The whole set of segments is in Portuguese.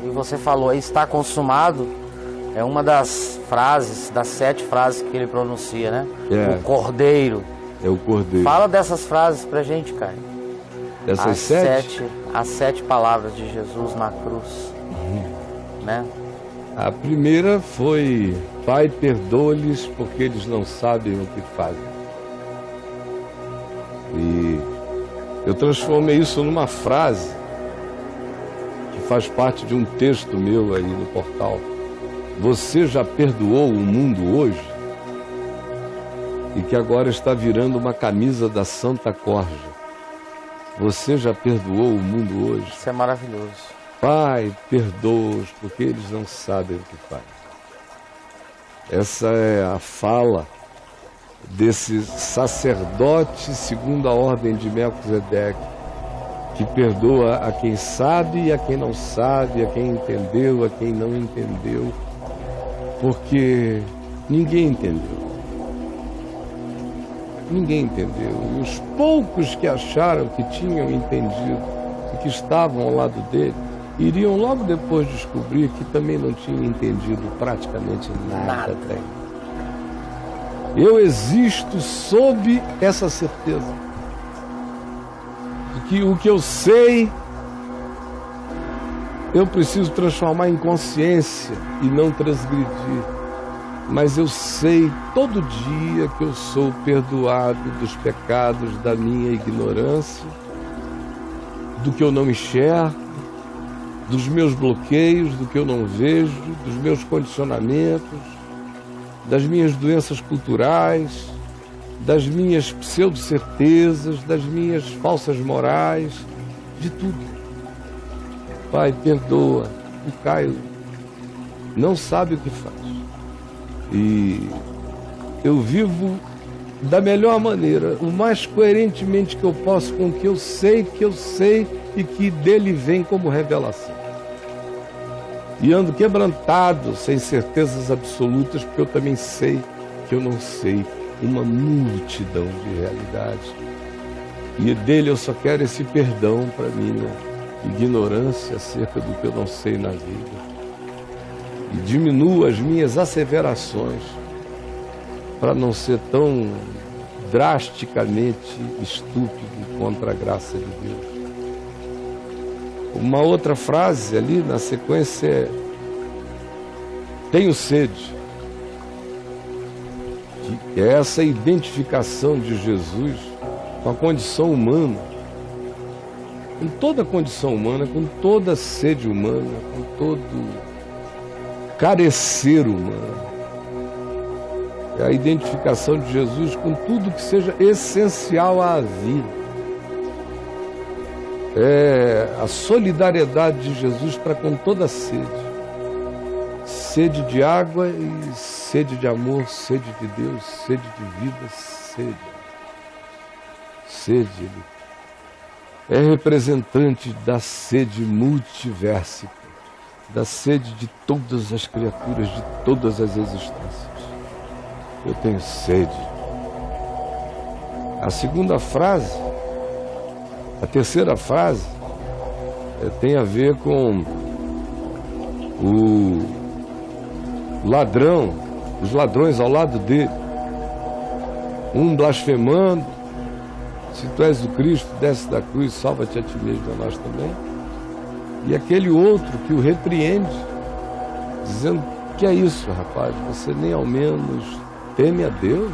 E você falou aí, está consumado, é uma das frases, das 7 frases que ele pronuncia, né? É. O Cordeiro. É o Cordeiro. Fala dessas frases pra gente, cara. Essas 7? As 7 palavras de Jesus na cruz. Né? A primeira foi: Pai, perdoa-lhes porque eles não sabem o que fazem. E eu transformei isso numa frase que faz parte de um texto meu aí no portal. Você já perdoou o mundo hoje? E que agora está virando uma camisa da Santa Corja. Você já perdoou o mundo hoje? Isso é maravilhoso. Pai, perdoa-os, porque eles não sabem o que fazem. Essa é a fala desse sacerdote segundo a ordem de Melquisedeque, que perdoa a quem sabe e a quem não sabe, a quem entendeu, a quem não entendeu, porque ninguém entendeu. Ninguém entendeu. E os poucos que acharam que tinham entendido e que estavam ao lado dele, iriam logo depois descobrir que também não tinham entendido praticamente nada. Eu existo sob essa certeza de que o que eu sei eu preciso transformar em consciência e não transgredir. Mas eu sei todo dia que eu sou perdoado dos pecados da minha ignorância, do que eu não enxergo, dos meus bloqueios, do que eu não vejo, dos meus condicionamentos, das minhas doenças culturais, das minhas pseudo-certezas, das minhas falsas morais, de tudo. Pai, perdoa. O Caio não sabe o que faz. E eu vivo da melhor maneira, o mais coerentemente que eu posso com o que eu sei e que dele vem como revelação. E ando quebrantado, sem certezas absolutas, porque eu também sei que eu não sei uma multidão de realidades. E dele eu só quero esse perdão para minha ignorância acerca do que eu não sei na vida. E diminuo as minhas asseverações para não ser tão drasticamente estúpido contra a graça de Deus. Uma outra frase ali na sequência é: tenho sede. Que é essa identificação de Jesus com a condição humana, com toda a condição humana, com toda a sede humana, com todo carecer humano. É a identificação de Jesus com tudo que seja essencial à vida. É a solidariedade de Jesus para com toda a sede. Sede de água e sede de amor, sede de Deus, sede de vida, sede. Sede. É representante da sede multiversica, da sede de todas as criaturas, de todas as existências. Eu tenho sede. A segunda frase, a terceira frase, tem a ver com o ladrão, os ladrões ao lado dele. Um blasfemando: se tu és o Cristo, desce da cruz, salva-te a ti mesmo, a nós também. E aquele outro que o repreende, dizendo: que é isso, rapaz, você nem ao menos teme a Deus?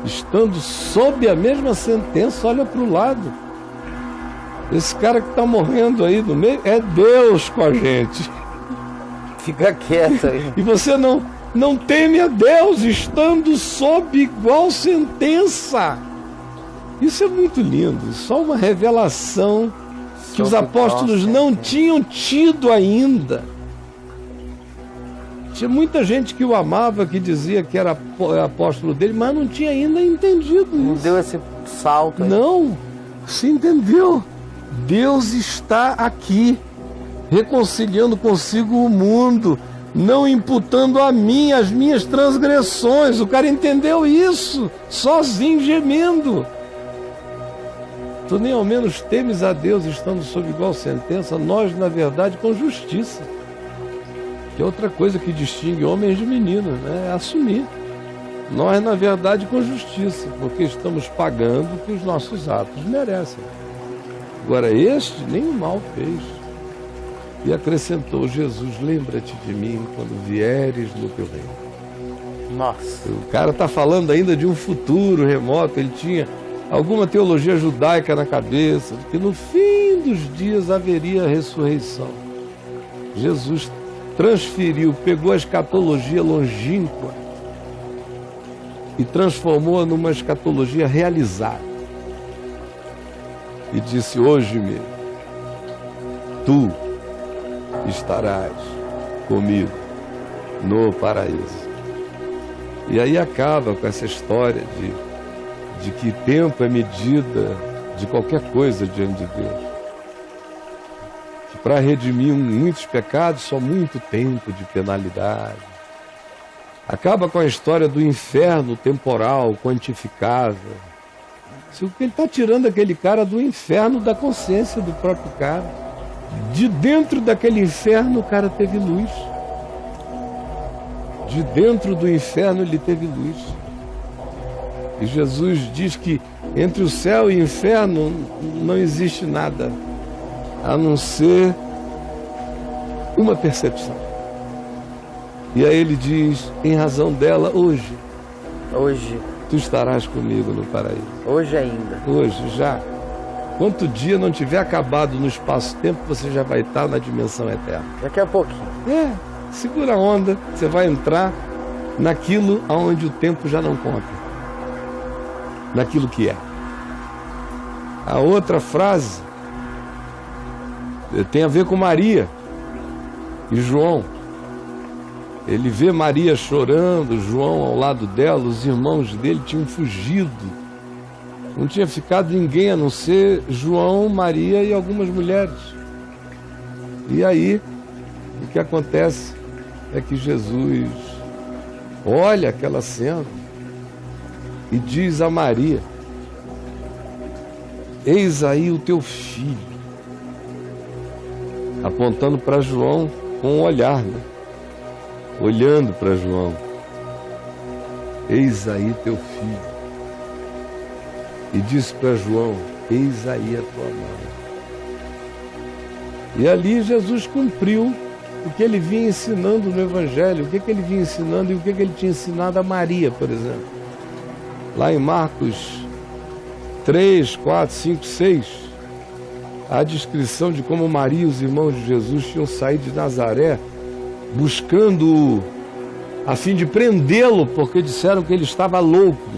Estando sob a mesma sentença, olha para o lado. Esse cara que está morrendo aí no meio é Deus com a gente. Fica quieto aí. E você não teme a Deus, estando sob igual sentença. Isso é muito lindo. Só uma revelação que os apóstolos não tinham tido ainda. Tinha muita gente que o amava, que dizia que era apóstolo dele, mas não tinha ainda entendido isso. Não deu esse salto aí. Não, se entendeu. Deus está aqui, reconciliando consigo o mundo, não imputando a mim as minhas transgressões. O cara entendeu isso, sozinho, gemendo. Tu nem ao menos temes a Deus estando sob igual sentença, nós, na verdade, com justiça. Que é outra coisa que distingue homens de meninos, né? É assumir. Nós, na verdade, com justiça, porque estamos pagando o que os nossos atos merecem. Agora, este nem o mal fez. E acrescentou Jesus, lembra-te de mim quando vieres no teu reino. Nossa. O cara está falando ainda de um futuro remoto, ele tinha alguma teologia judaica na cabeça, de que no fim dos dias haveria ressurreição. Jesus transferiu, pegou a escatologia longínqua e transformou numa escatologia realizada. E disse, hoje mesmo, tu estarás comigo no paraíso. E aí acaba com essa história de que tempo é medida de qualquer coisa diante de Deus. Que para redimir muitos pecados, só muito tempo de penalidade. Acaba com a história do inferno temporal, quantificável. Se ele está tirando aquele cara do inferno da consciência do próprio cara. De dentro daquele inferno o cara teve luz. De dentro do inferno ele teve luz. E Jesus diz que entre o céu e o inferno não existe nada, a não ser uma percepção. E aí ele diz, em razão dela, hoje tu estarás comigo no paraíso. Hoje ainda. Hoje, já. Quanto dia não tiver acabado no espaço-tempo, você já vai estar na dimensão eterna. Daqui a pouquinho. Segura a onda, você vai entrar naquilo aonde o tempo já não conta. Naquilo que é. A outra frase tem a ver com Maria e João. Ele vê Maria chorando, João ao lado dela, os irmãos dele tinham fugido. Não tinha ficado ninguém a não ser João, Maria e algumas mulheres. E aí, o que acontece é que Jesus olha aquela cena e diz a Maria, eis aí o teu filho, apontando para João com um olhar, né? Olhando para João, eis aí teu filho, e disse para João, eis aí a tua mãe. E ali Jesus cumpriu o que ele vinha ensinando no Evangelho, o que ele vinha ensinando e o que ele tinha ensinado a Maria, por exemplo. Lá em Marcos 3, 4, 5, 6, há a descrição de como Maria e os irmãos de Jesus tinham saído de Nazaré buscando-o a fim de prendê-lo, porque disseram que ele estava louco.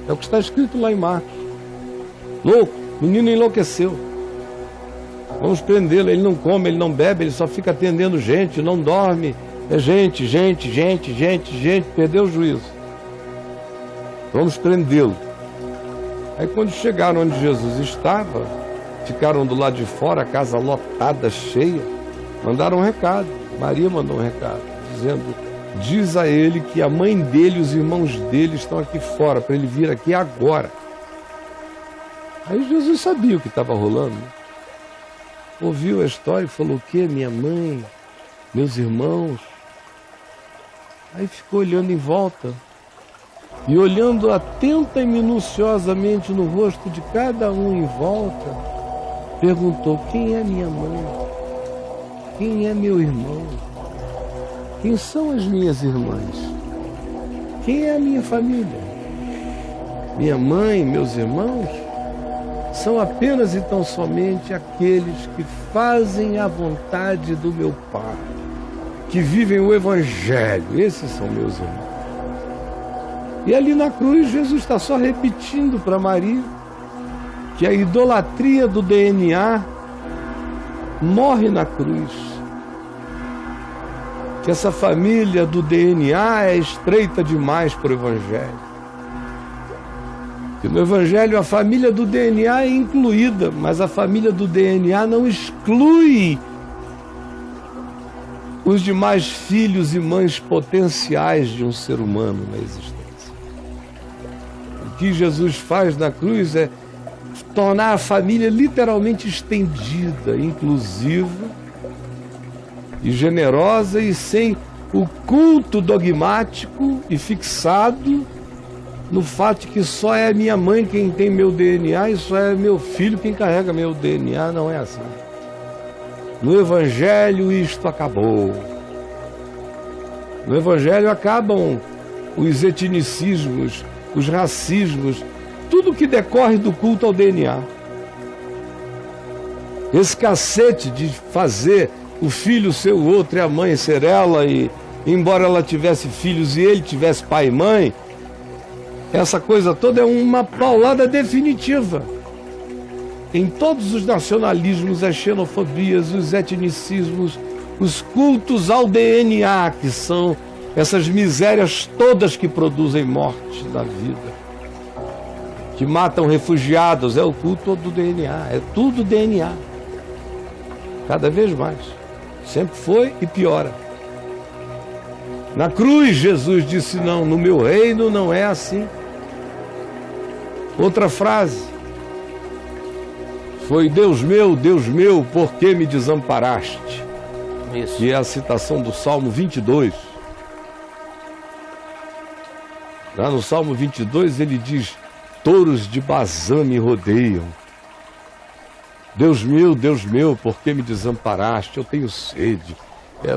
É o que está escrito lá em Marcos. Louco, o menino enlouqueceu. Vamos prendê-lo, ele não come, ele não bebe, ele só fica atendendo gente, não dorme. É gente, perdeu o juízo. Vamos prendê-lo. Aí quando chegaram onde Jesus estava, ficaram do lado de fora, a casa lotada, cheia, mandaram um recado. Maria mandou um recado, dizendo, diz a ele que a mãe dele e os irmãos dele estão aqui fora, para ele vir aqui agora. Aí Jesus sabia o que estava rolando, né? Ouviu a história e falou, o quê? Minha mãe, meus irmãos? Aí ficou olhando em volta e olhando atenta e minuciosamente no rosto de cada um em volta, perguntou, quem é minha mãe? Quem é meu irmão? Quem são as minhas irmãs? Quem é a minha família? Minha mãe, meus irmãos, são apenas e tão somente aqueles que fazem a vontade do meu Pai, que vivem o Evangelho. Esses são meus irmãos. E ali na cruz, Jesus está só repetindo para Maria que a idolatria do DNA morre na cruz. Que essa família do DNA é estreita demais para o Evangelho. Que no Evangelho a família do DNA é incluída, mas a família do DNA não exclui os demais filhos e mães potenciais de um ser humano na existência. O que Jesus faz na cruz é tornar a família literalmente estendida, inclusiva e generosa, e sem o culto dogmático e fixado no fato de que só é minha mãe quem tem meu DNA e só é meu filho quem carrega meu DNA. Não é assim. No Evangelho isto acabou. No Evangelho acabam os etnicismos, os racismos, tudo que decorre do culto ao DNA. Esse cacete de fazer o filho ser o outro e a mãe ser ela, e embora ela tivesse filhos e ele tivesse pai e mãe, essa coisa toda é uma paulada definitiva em todos os nacionalismos, as xenofobias, os etnicismos, os cultos ao DNA, que são essas misérias todas que produzem morte na vida, que matam refugiados. É o culto do DNA, é tudo DNA, cada vez mais, sempre foi e piora. Na cruz Jesus disse: não, no meu reino não é assim. Outra frase foi: Deus meu, por que me desamparaste? Isso. Que é a citação do Salmo 22. Lá no Salmo 22 ele diz: touros de Bazã me rodeiam. Deus meu, por que me desamparaste? Eu tenho sede.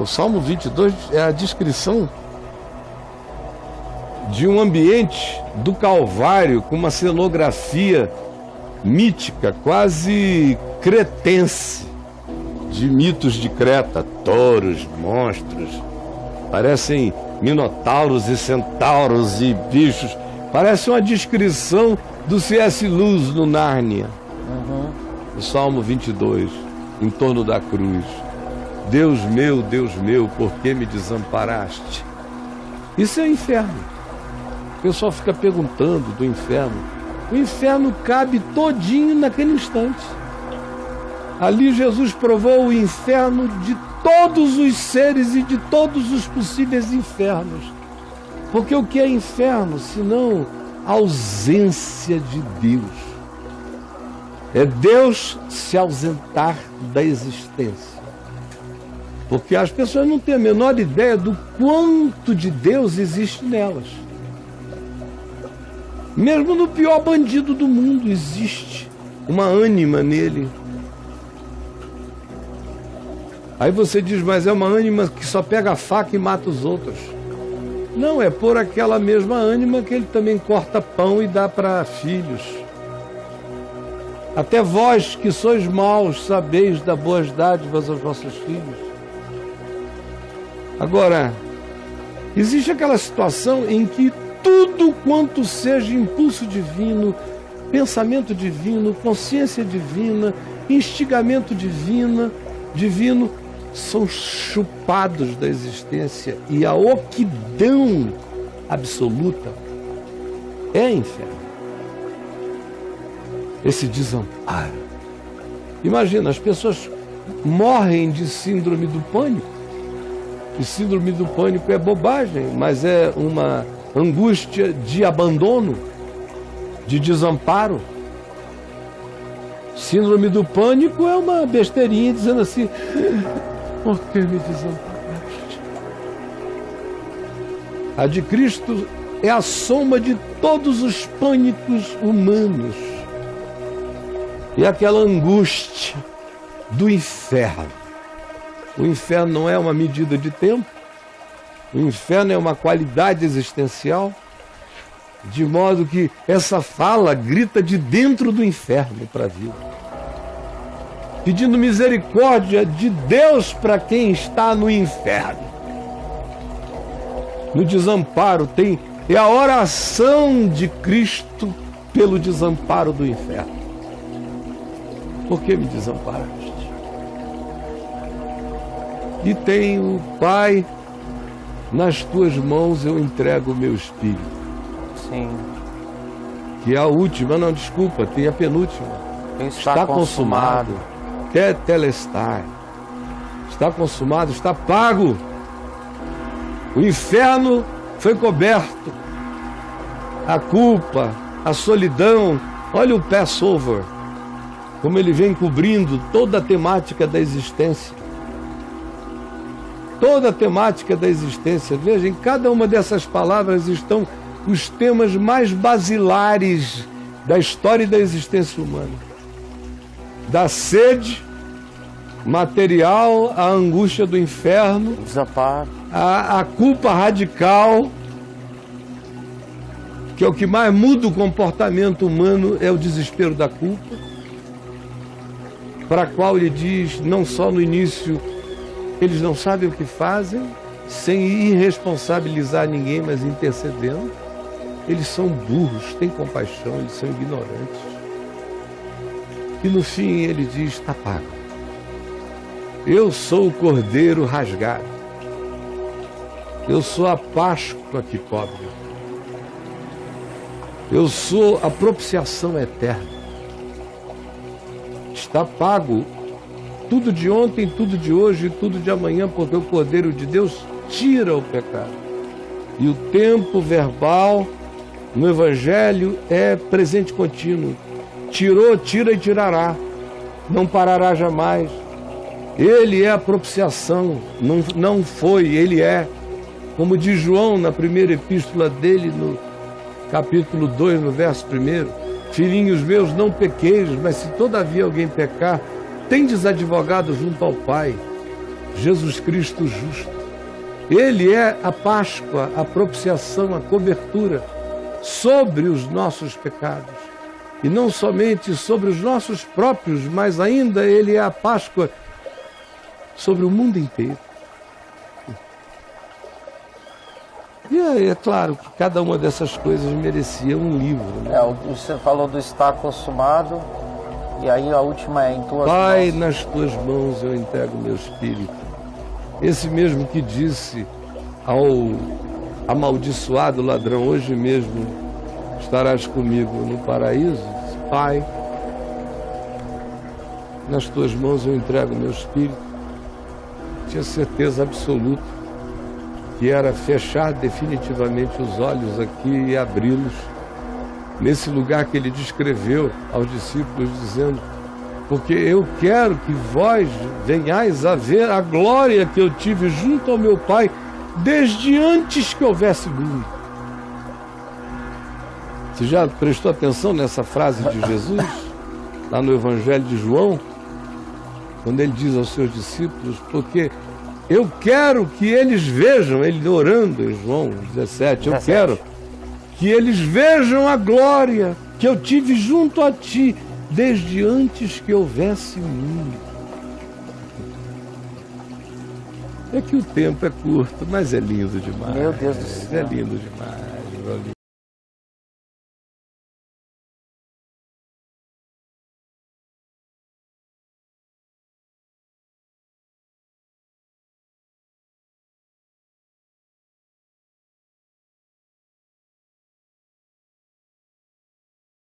O Salmo 22 é a descrição de um ambiente do Calvário com uma cenografia mítica, quase cretense, de mitos de Creta, touros, monstros, parecem minotauros e centauros e bichos, parece uma descrição do C.S. Lewis no Nárnia. O Salmo 22, em torno da cruz. Deus meu, por que me desamparaste? Isso é o inferno. O pessoal fica perguntando do inferno. O inferno cabe todinho naquele instante. Ali Jesus provou o inferno de todos os seres e de todos os possíveis infernos. Porque o que é inferno, senão a ausência de Deus? É Deus se ausentar da existência. Porque as pessoas não têm a menor ideia do quanto de Deus existe nelas. Mesmo no pior bandido do mundo existe uma ânima nele. Aí você diz: mas é uma ânima que só pega a faca e mata os outros. Não, é por aquela mesma ânima que ele também corta pão e dá para filhos. Até vós que sois maus, sabeis dar boas dádivas aos vossos filhos. Agora, existe aquela situação em que tudo quanto seja impulso divino, pensamento divino, consciência divina, instigamento divino, são chupados da existência, e a oquidão absoluta é inferno. Esse desamparo. Imagina, as pessoas morrem de síndrome do pânico. E síndrome do pânico é bobagem, mas é uma angústia de abandono, de desamparo. Síndrome do pânico é uma besteirinha dizendo assim: por que me desamparaste? A de Cristo é a soma de todos os pânicos humanos. E aquela angústia do inferno. O inferno não é uma medida de tempo. O inferno é uma qualidade existencial. De modo que essa fala grita de dentro do inferno para a vida. Pedindo misericórdia de Deus para quem está no inferno. No desamparo é a oração de Cristo pelo desamparo do inferno. Por que me desamparaste? E tenho, Pai, nas tuas mãos eu entrego o meu espírito. Sim. Que é a última, não, desculpa, tem a penúltima. Está consumado. Tetelestai. Está consumado, está pago. O inferno foi coberto. A culpa, a solidão. Olha o Passover. como ele vem cobrindo toda a temática da existência. Toda a temática da existência. Veja, em cada uma dessas palavras estão os temas mais basilares da história e da existência humana. Da sede material, a angústia do inferno, O desamparo. a culpa radical, que é o que mais muda o comportamento humano, é o desespero da culpa, para a qual ele diz, não só no início, eles não sabem o que fazem, sem irresponsabilizar ninguém, mas intercedendo. Eles são burros, têm compaixão, eles são ignorantes. E no fim ele diz, está pago. Eu sou o cordeiro rasgado. Eu sou a Páscoa que cobre. Eu sou a propiciação eterna. Está pago tudo de ontem, tudo de hoje e tudo de amanhã, porque o Cordeiro de Deus tira o pecado. E o tempo verbal no Evangelho é presente contínuo. Tirou, tira e tirará. Não parará jamais. Ele é a propiciação. Não foi, ele é. Como diz João na primeira epístola dele, no capítulo 2, no verso 1. Filhinhos meus, não pequeis, mas se todavia alguém pecar, tendes advogado junto ao Pai, Jesus Cristo justo. Ele é a Páscoa, a propiciação, a cobertura sobre os nossos pecados. E não somente sobre os nossos próprios, mas ainda ele é a Páscoa sobre o mundo inteiro. E é claro que cada uma dessas coisas merecia um livro. Né? Você falou do está consumado, e aí a última é em tuas Pai, mãos. nas tuas mãos eu entrego o meu espírito. Esse mesmo que disse ao amaldiçoado ladrão, hoje mesmo estarás comigo no paraíso. Pai, nas tuas mãos eu entrego o meu espírito. Tinha certeza absoluta que era fechar definitivamente os olhos aqui e abri-los nesse lugar que ele descreveu aos discípulos, dizendo, porque eu quero que vós venhais a ver a glória que eu tive junto ao meu Pai desde antes que houvesse mundo. Você já prestou atenção nessa frase de Jesus, lá no Evangelho de João, quando ele diz aos seus discípulos, porque eu quero que eles vejam, ele orando em João 17, eu quero que eles vejam a glória que eu tive junto a ti, desde antes que houvesse mundo. É que o tempo é curto, mas é lindo demais. Meu Deus do céu. É lindo demais, meu amigo.